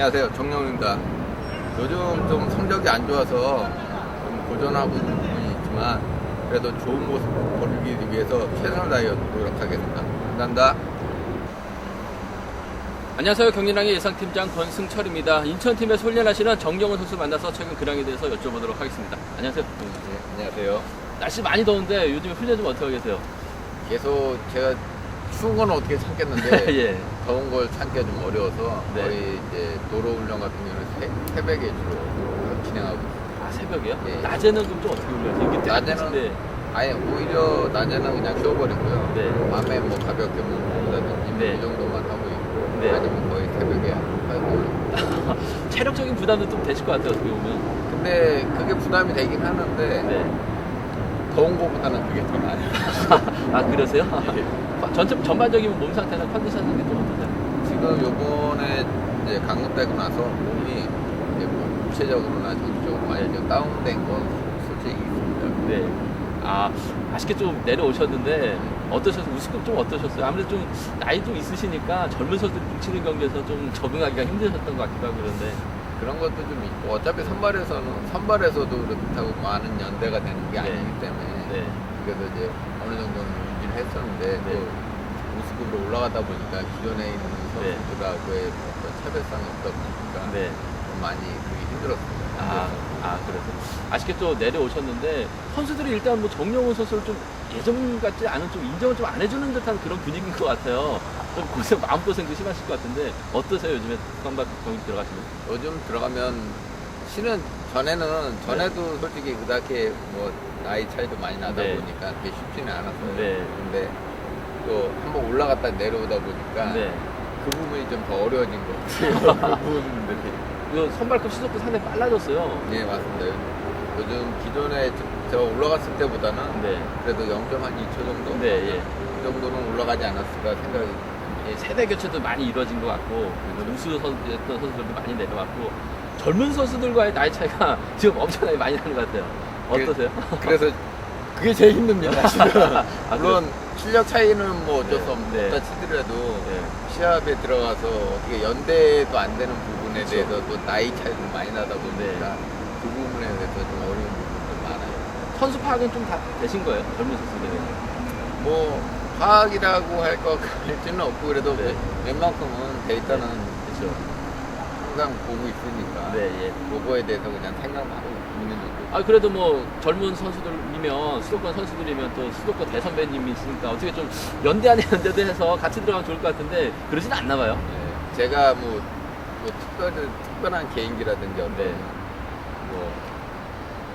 안녕하세요, 정영입니다. 요즘 좀 성적이 안 좋아서 좀 고전하고 있는 부분이 있지만 그래도 좋은 모습 보이기 위해서 최선을 다해 노력하겠습니다. 감사합니다. 안녕하세요. 경리랑의 예상팀장 권승철입니다. 인천팀에서 훈련하시는 정영훈 선수 만나서 최근 근황에 대해서 여쭤보도록 하겠습니다. 안녕하세요. 네, 안녕하세요. 날씨 많이 더운데 요즘 훈련 좀 어떻게 계세요? 계속 제가 추운 건 어떻게 참겠는데 예. 더운 걸 참기가 좀 어려워서 네. 거의 이제 도로 훈련 같은 경우는 새벽에 주로 진행하고 있습니다. 아, 새벽이요? 예. 낮에는 그럼 좀 어떻게 훈련하세요? 이게 낮에는 아예 오히려 낮에는 그냥 쉬어버리고요. 네. 밤에 뭐 가볍게 뭐 먹는다든지 네. 이 정도만 하고 있고 네. 아니면 거의 새벽에 하고. 체력적인 부담도 좀 되실 것 같아요. 어떻게 보면. 근데 그게 부담이 되긴 하는데 네. 더운 거보다는 그게 더 나아요. 아, 그러세요? 예. 전반적인 몸 상태나 컨디션은 좀 어떠세요? 지금 요번에 이제 강급되고 나서 몸이 이제 뭐 구체적으로나 전체적으로 많이 좀 다운된 건 솔직히 있습니다. 네. 아, 아쉽게 좀 내려오셨는데 어떠셨어요? 우승급 좀 어떠셨어요? 아무래도 좀 나이 좀 있으시니까 젊은 선수들 치는 경기에서 좀 적응하기가 힘드셨던 것 같기도 하고 그런데. 그런 것도 좀 있고 어차피 선발에서도 그렇다고 많은 연대가 되는 게 아니기 때문에 네. 그래서 이제 어느 정도는 유지를 했었는데 네. 또 우승급으로 올라가다 보니까 기존에 있는 선수들하고의 어떤 차별성이 없다 보니까 네. 좀 많이 그게 힘들었습니다. 그래서 아쉽게 또 내려오셨는데 선수들이 일단 뭐 정영훈 선수를 좀 예전 같지 않은 좀 인정을 좀 안 해주는 듯한 그런 분위기인 것 같아요. 좀 마음고생도 심하실 것 같은데 어떠세요? 요즘에 선발 경기 들어가시면? 요즘 들어가면 실은 전에도 솔직히 그렇게 뭐 나이 차이도 많이 나다 네. 보니까 그게 쉽지는 않았어요. 네. 근데 또 한번 올라갔다 내려오다 보니까 네. 그 부분이 좀 더 어려워진 것 같아요. 그 부분들이. 그 선발급 시속도 상당히 빨라졌어요. 예, 맞습니다. 요즘 기존에 제가 올라갔을 때보다는 네. 그래도 0.2초 정도? 네, 예. 그 정도는 올라가지 않았을까 생각이 예, 세대 교체도 많이 이루어진 것 같고 우수였던 선수들도 많이 내려왔고 젊은 선수들과의 나이 차이가 지금 엄청나게 많이 나는 것 같아요. 어떠세요? 그래서 그게 제일 힘듭니다. 실은. 아, 물론 실력 차이는 뭐 어쩔 네, 수 없다 네. 치더라도 네. 시합에 들어가서 어떻게 연대도 안 되는 부분에 대해서 또 나이 차이도 많이 나다 보니까 그 부분에 대해서 좀 어려운 부분도 많아요. 선수 파악은 좀 다 되신 거예요? 젊은 선수들은? 뭐 과학이라고 할 것까지는 없고 그래도 네. 웬만큼은 데이터는 그렇죠. 항상 보고 있으니까 네, 예. 그거에 대해서 그냥 생각하고 있는 정도. 아, 그래도 뭐 젊은 선수들이면 수도권 선수들이면 또 수도권 대선배님이 있으니까 어떻게 좀 연대 아닌 연대도 해서 같이 들어가면 좋을 것 같은데 그러진 않나 봐요. 네, 제가 뭐 특별한 개인기라든지 어떤 네. 뭐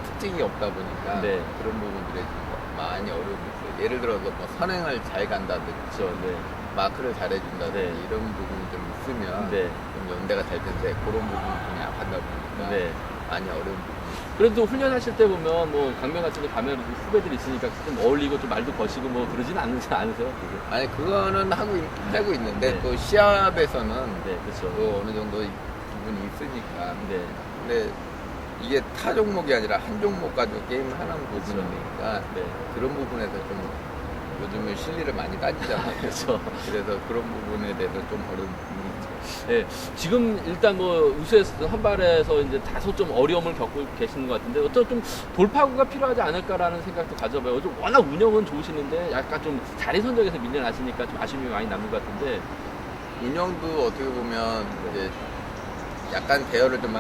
특징이 없다 보니까 네. 그런 부분들에 좀 많이 어려움이 있어요. 예를 들어서 뭐 선행을 잘 간다든지 그렇죠. 네. 마크를 잘해준다든지 네. 이런 부분이 좀 있으면 네. 좀 연대가 될 텐데 그런 부분이 좀 약하다 보니까 네. 많이 어려운 부분이 그래도 훈련하실 때 보면 뭐 강명 같은 데 가면 후배들이 있으니까 좀 어울리고 좀 말도 거시고 뭐 그러진 않으세요? 그게? 아니 그거는 하고 있는데 네. 또 시합에서는 네, 그렇죠. 또 어느 정도 부분이 있으니까 네. 근데 이게 타 종목이 아니라 한 종목 가지고 게임을 하는 부분이니까 네. 그런 부분에서 좀 요즘은 실리를 많이 따지잖아요. 그렇죠. 그래서 그런 부분에 대해서 좀 어려운 부분이 있죠. 네, 지금 일단 뭐 우수에서 선발에서 이제 다소 좀 어려움을 겪고 계시는 것 같은데 어떤 좀 돌파구가 필요하지 않을까라는 생각도 가져봐요. 좀 워낙 운영은 좋으시는데 약간 좀 자리 선정에서 밀려나시니까 좀 아쉬움이 많이 남는 것 같은데. 운영도 어떻게 보면 이제 약간 대열을 좀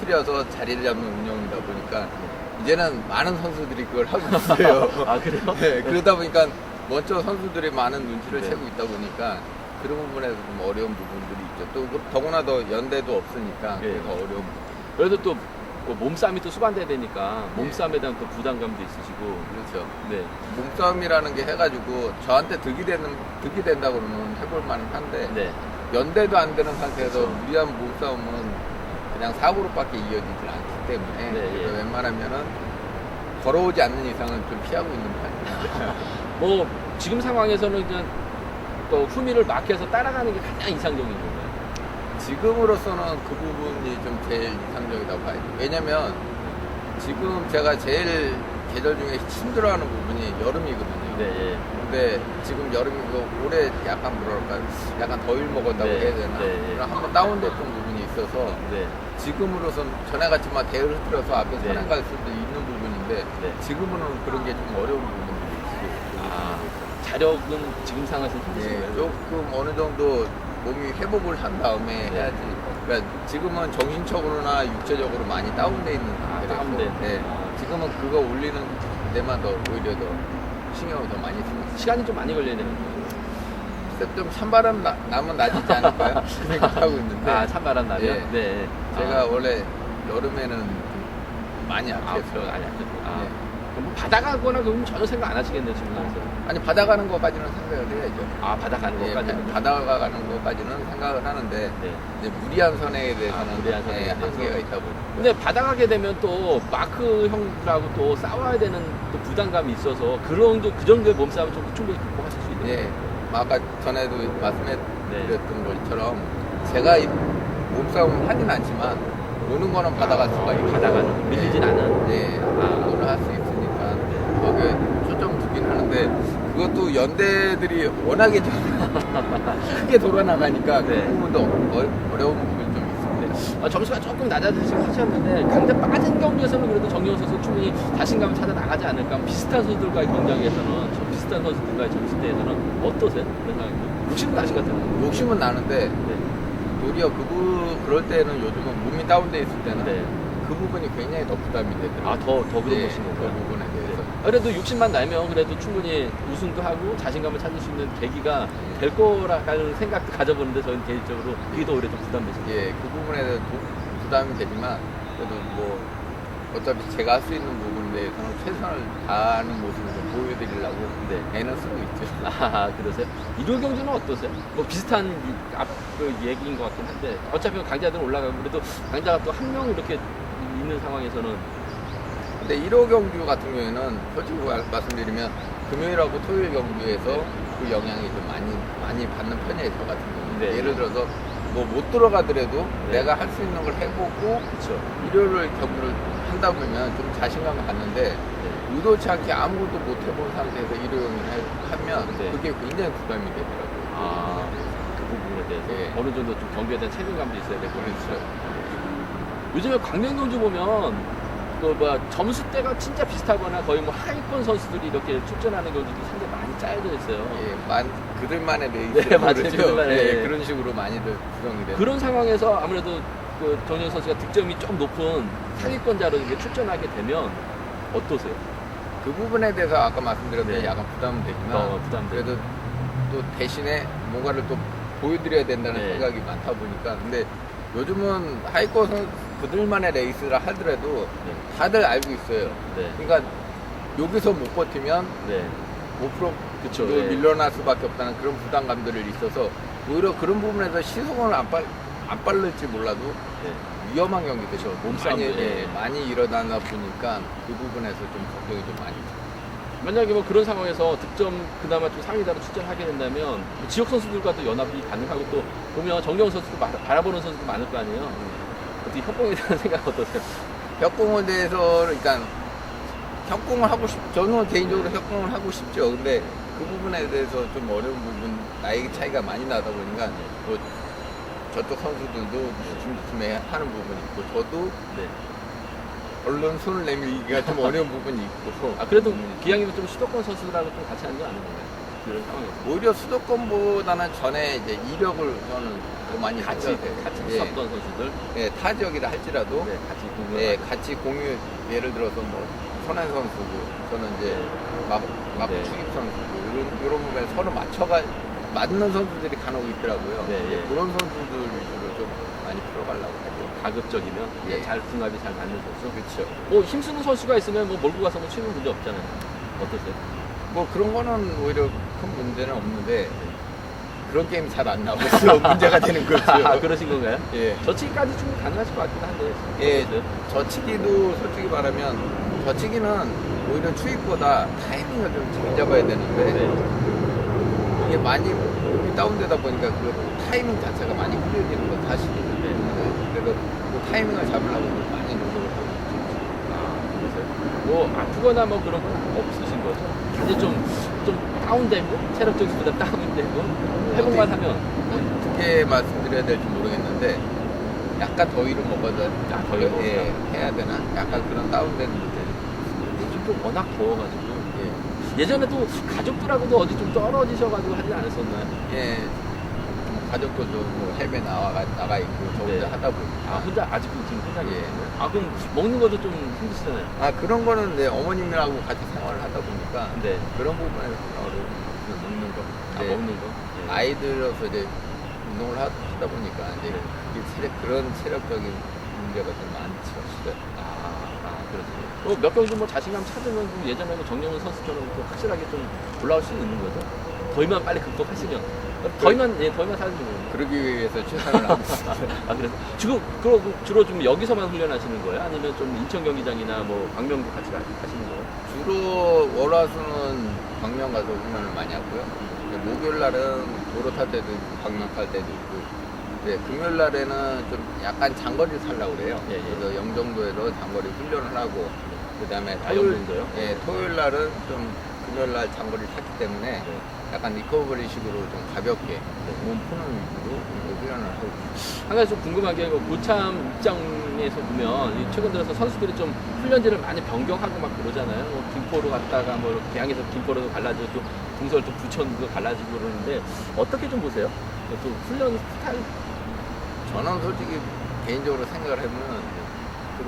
틀려서 자리를 잡는 운영이다 보니까 이제는 많은 선수들이 그걸 하고 있어요. 아, 그래요? 네, 그러다 보니까 먼저 선수들이 많은 눈치를 네. 채고 있다 보니까 그런 부분에서 좀 어려운 부분들이 있죠. 또 더구나 더 연대도 없으니까 네. 그래서 어려운 부분. 그래도 또뭐 몸싸움이 또 수반돼야 되니까 네. 몸싸움에 대한 또 부담감도 있으시고. 그렇죠. 네. 몸싸움이라는 게 해가지고 저한테 득이 된다 그러면 해볼 만은 한데 네. 연대도 안 되는 상태에서 그렇죠. 무리한 몸싸움은 그냥 사고로밖에 이어지질 않기 때문에 네, 그래서 예. 웬만하면은 걸어오지 않는 이상은 좀 피하고 있는 편입니다. 뭐 지금 상황에서는 그냥 또 후미를 막혀서 따라가는 게 가장 이상적인 건가요? 지금으로서는 그 부분이 좀 제일 이상적이라고 봐야죠. 왜냐면 지금 제가 제일 계절 중에 힘들어하는 부분이 여름이거든요. 네, 예. 근데 지금 여름이고 올해 약간 뭐랄까 약간 더위를 먹었다고 네, 해야 되나? 네, 네. 한번 다운됐던 부분이 있어서 네. 지금으로선 전에 같지만 대를 흐트러서 앞에 네. 선행 갈 수도 있는 부분인데 네. 지금은 그런 게 좀 어려운 부분들이 있어요. 아, 자력은 지금 상황에서 힘드신 예, 거예요? 조금 어느 정도 몸이 회복을 한 다음에 네. 해야지. 그러니까 지금은 정신적으로나 육체적으로 많이 다운돼 있는 상태라서 다운돼. 네, 지금은 그거 올리는 데만 더 오히려 더 신경을 더 많이 쓰고 시간이 좀 많이 걸려야 되는 거예요. 좀 찬바람 나면 나지지 않을까요? 그 생각하고 있는데 아, 찬바람 나면? 예. 네. 제가 아, 원래 여름에는 좀 많이 아팠어요. 아니, 아. 네. 그럼 뭐 바다 가거나 그러면 전혀 생각 안 하시겠네요, 지금 상황에서. 아니 바다 가는 거까지는 생각을 해야죠. 아, 바다 가는 예, 것까지는. 바다 가는 거까지는 생각을 하는데 네. 이제 무리한 선행에 대해서는 무리한 선행에 예, 대해서. 한계가 있다 보니까. 근데 바다 가게 되면 또 마크 형들하고 또 싸워야 되는 또 부담감이 있어서 그 정도의 몸싸움은 좀 충분히 극복하실 수 있는 예, 아까 전에도 네. 말씀해드렸던 것처럼 제가 이 몸싸움을 하진 않지만 노는 거는 바다 갈 수가 있고 바다가는 밀리진 않은. 예, 노를 할 수 있으니까 거기에 초점 두긴 하는데 그것도 연대들이 워낙에 좀 크게 돌아나가니까 네. 그 부분도 어려운 부분이 좀 있습니다. 점수가 조금 낮아지시긴 하셨는데 강제 빠진 경기에서는 그래도 정경호 선수 충분히 자신감을 찾아 나가지 않을까. 비슷한 선수들과의 경쟁에서는 비슷한 선수들과의 점수대에서는 어떠세요? 그런 생각이 욕심은 나실 것 같아요. 욕심은 나는데 네. 도리어 그럴 때는 요즘은 몸이 다운돼 있을 때는 네. 그 부분이 굉장히 더 부담이 되더라고요. 아, 더 그런 예, 것인 그 건가요? 부분에 대해서. 그래도 60만 나면 그래도 충분히 우승도 하고 자신감을 찾을 수 있는 계기가 될 거라는 생각도 가져보는데 저는 개인적으로 그게 더 오히려 좀 부담되십니다. 예, 그 부분에 대해서 부담이 되지만 그래도 뭐 어차피 제가 할 수 있는 부분에 대해서는 최선을 다하는 모습을 좀 보여드리려고 네. 애는 쓰고 있죠. 아, 그러세요? 일요 경주는 어떠세요? 뭐 비슷한 그 얘기인 것 같긴 한데 어차피 강자들은 올라가고 그래도 강자가 또 한 명 이렇게 있는 상황에서는 근데 1호 경주 같은 경우에는 솔직히 말씀드리면 금요일하고 토요일 경주에서 그 영향이 좀 많이 받는 편이에요. 저 같은 경우는. 네. 예를 들어서 뭐 못 들어가더라도 네. 내가 할 수 있는 걸 해보고 그렇죠. 일요일 경주를 한다 보면 좀 자신감을 갖는데 의도치 않게 아무것도 못 해본 상태에서 일요일 하면 네. 그게 굉장히 부담이 되더라고요. 아, 그 부분에 대해서 예. 어느 정도 좀 경기에 대한 책임감도 있어야 되고 그렇죠. 요즘에 광명경주 보면 점수대가 진짜 비슷하거나 거의 뭐 하위권 선수들이 이렇게 출전하는 경주도 상당히 많이 짜여져 있어요. 예, 그들만의 레이스 네, 맞아요. 그들만의, 예. 그런 식으로 많이들 구성이 돼요. 그런 상황에서 아무래도 그 정현 선수가 득점이 좀 높은 상위권자로 이렇게 출전하게 되면 어떠세요? 그 부분에 대해서 아까 말씀드렸듯이 네. 약간 부담은 되지만 부담돼. 그래도 또 대신에 뭔가를 또 보여드려야 된다는 네. 생각이 많다 보니까 근데 요즘은 하이컷은 그들만의 레이스라 하더라도 다들 알고 있어요. 네. 그러니까 여기서 못 버티면 네. 5% 그쵸. 로 네. 밀려날 수밖에 없다는 그런 부담감들이 있어서 오히려 그런 부분에서 시선을 안 빠를지 몰라도 네. 위험한 경기들이 몸싸움도, 예. 많이 일어나다 보니까 그 부분에서 좀 걱정이 좀 많이 있어요. 만약에 뭐 그런 상황에서 득점 그나마 좀 상위자로 출전하게 된다면 뭐 지역 선수들과도 연합이 가능하고 또 보면 정경 선수도 바라보는 선수도 많을 거 아니에요. 어떻게 협공에 대한 생각 어떠세요? 협공에 대해서 그러니까 협공을 하고 저는 개인적으로 협공을 하고 싶죠. 근데 그 부분에 대해서 좀 어려운 부분 나이 차이가 많이 나다 보니까 뭐 저쪽 선수들도 조심조심해 하는 부분이 있고 저도 네. 얼른 손을 내밀기가 좀 어려운 부분이 있고 아 그래도 기왕이면 좀 수도권 선수들하고 좀 같이 하는 게 아닌가요? 그런 상황에서 오히려 수도권보다는 전에 이제 이력을 저는 더 많이 같이 예. 썼던 선수들 예, 타 지역이라 할지라도 네, 같이 공유. 예, 같이 공유 예를 들어서 뭐 손한 선수고 저는 이제 막 네. 추입 선수고 이런 부분에 서로 맞는 선수들이 간혹 있더라고요. 네, 예. 그런 선수들 위주로 좀 많이 풀어가려고 하죠. 가급적이면 예. 잘 궁합이 잘 맞는 선수. 그렇죠. 뭐 힘쓰는 선수가 있으면 뭐 몰고 가서 뭐 치는 문제 없잖아요. 어떠세요? 뭐 그런 거는 오히려 큰 문제는 없는데 그런 게임이 잘 안 나와서 문제가 되는 거죠. 아, 그러신 건가요? 예. 저치기까지 충분히 가능하실 것 같긴 한데. 예, 어떠세요? 저치기도 솔직히 말하면 저치기는 오히려 추입보다 타이밍을 좀 잘 잡아야 되는데 네. 이게 많이 몸이 다운되다 보니까 그 타이밍 자체가 많이 흐려지는 건 사실이에요. 그래서 그 타이밍을 잡으려고 많이 노력을 하고 있죠. 그랬어요. 뭐 아프거나 뭐 그런 건 없으신 거죠? 이제 좀 다운되고 체력적인 부담 다운되고 회복만 하면 어떻게 말씀드려야 될지 모르겠는데 약간 더위를 먹어서 더위 먹어서. 해야 되나? 약간 그런 다운되는 데 요즘도 워낙 더워가지고 예전에도 가족들하고도 어디 좀 떨어지셔가지고 하지 않았었나요? 예, 가족들도 뭐 해외 나가 있고 저 혼자 네. 하다 보니까 아 혼자 아직도 지금 혼자 예. 계세요? 아 그럼 먹는 것도 좀 힘드시잖아요. 아 그런 거는 네, 어머님이랑 같이 생활을 하다 보니까 네. 그런 부분에서 어려운 먹는 거. 아 이제 먹는 거. 네. 아이들로서 이제 운동을 하다 보니까 이제 네. 그런 체력적인 문제가 좀 많죠. 그렇죠. 몇 경기 뭐 자신감 찾으면 예전에 뭐 정영훈 선수처럼 또 확실하게 좀 올라올 수 있는 거죠. 더위만 빨리 극복하시면 더위만 사는 거예요. 그러기 위해서 최선을 하고 있습니다. 아 그래서 지금 그러고 주로 좀 여기서만 훈련하시는 거예요? 아니면 좀 인천 경기장이나 뭐 광명도 같이 하시는 거예요? 주로 월화수는 광명 가서 훈련을 많이 하고요. 목요일 날은 도로 탈 때도 있고 광명 탈 때도 있고 네, 금요일 날에는 좀 약간 장거리를 살려고 그래요. 예, 예. 그래서 영종도에서 장거리 훈련을 하고 그다음에 영종도요? 토요일 날은 좀 금요일 날 장거리를 탔기 때문에 네. 약간 리커버리식으로 좀 가볍게 몸 푸는 위주로 훈련을 하고 있습니다. 한 가지 좀 궁금한 게 고참 입장에서 보면 최근 들어서 선수들이 좀 훈련지를 많이 변경하고 막 그러잖아요. 뭐 김포로 갔다가 뭐 이렇게 개항에서 김포로도 갈라지고 또 동서울 또 부천도 갈라지고 그러는데 어떻게 좀 보세요? 또 훈련 스타일 저는 솔직히 개인적으로 생각을 해보면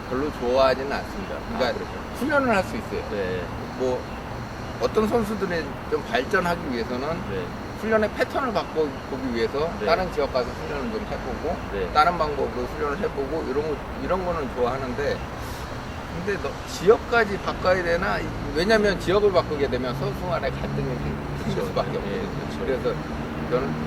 별로 좋아하지는 않습니다. 그러니까 훈련을 할 수 있어요. 네. 뭐 어떤 선수들이 좀 발전하기 위해서는 네. 훈련의 패턴을 바꿔보기 위해서 네. 다른 지역 가서 훈련을 좀 해보고 네. 다른 방법으로 훈련을 해보고 이런 거는 좋아하는데 근데 지역까지 바꿔야 되나? 왜냐면 지역을 바꾸게 되면 선수 간의 갈등이 생길 수밖에 없거든요. 예, 그렇죠. 그래서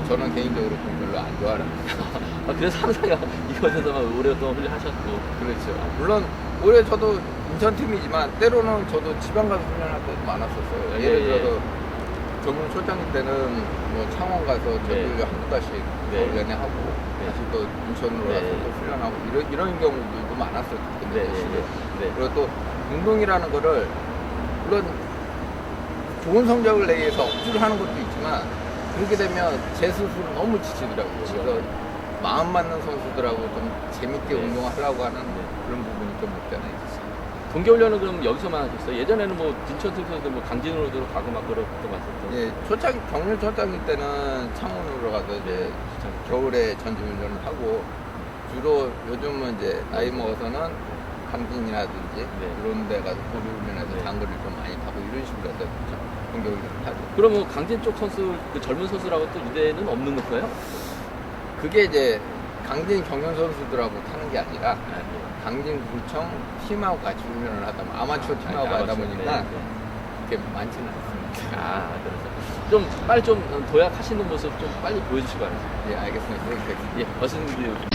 저는 개인적으로 그건 별로 안 좋아합니다. 아, 그래서 항상 이곳에서만 오랫동안 훈련하셨고 그렇죠. 물론 올해 저도 인천팀이지만 때로는 저도 지방 가서 훈련할 때도 많았었어요. 예, 예를 예. 들어서 정용 초창기 때는 뭐 창원 가서 저도 한두 달씩 네. 연애 하고 네. 다시 또 인천으로 네. 가서 또 훈련하고 이런 경우들도 많았어요. 네, 그때 시기에. 네. 그리고 또 운동이라는 거를 물론 좋은 성적을 내기 위해서 억지로 하는 것도 있지만 그렇게 되면 제 스스로 너무 지치더라고요. 그래서 마음 맞는 선수들하고 좀 재밌게 네. 운동을 하려고 하는 그런 부분이 좀 없지 않아 있었어요. 동계훈련은 그럼 여기서만 하셨어요? 예전에는 뭐 진천 팀에서도 뭐 강진으로도 가고 막 그랬던 것 같았죠. 예, 경륜 초창기 때는 창원으로 가서 이제 겨울에 전지훈련을 하고 주로 요즘은 이제 나이 먹어서는 강진이라든지 네. 이런 데 가서 보류훈련해서 네. 장거리를 좀 많이 타고 이런 식으로 해서 동계훈련을 하죠. 그럼 뭐 강진 쪽 선수, 그 젊은 선수라고 또 유대는 없는 건가요? 그게 이제 강진 경륜 선수들하고 타는 게 아니라 네. 강진 구청 팀하고 같이 훈련을 하다 보면 아마추어 팀하고 하다 보니까 그렇게 많지는 않습니다. 아, 그래서 좀 빨리 좀 도약하시는 모습 좀 빨리 보여주시기 바랍니다. 예, 알겠습니다. 그렇게 예, 멋있는 분들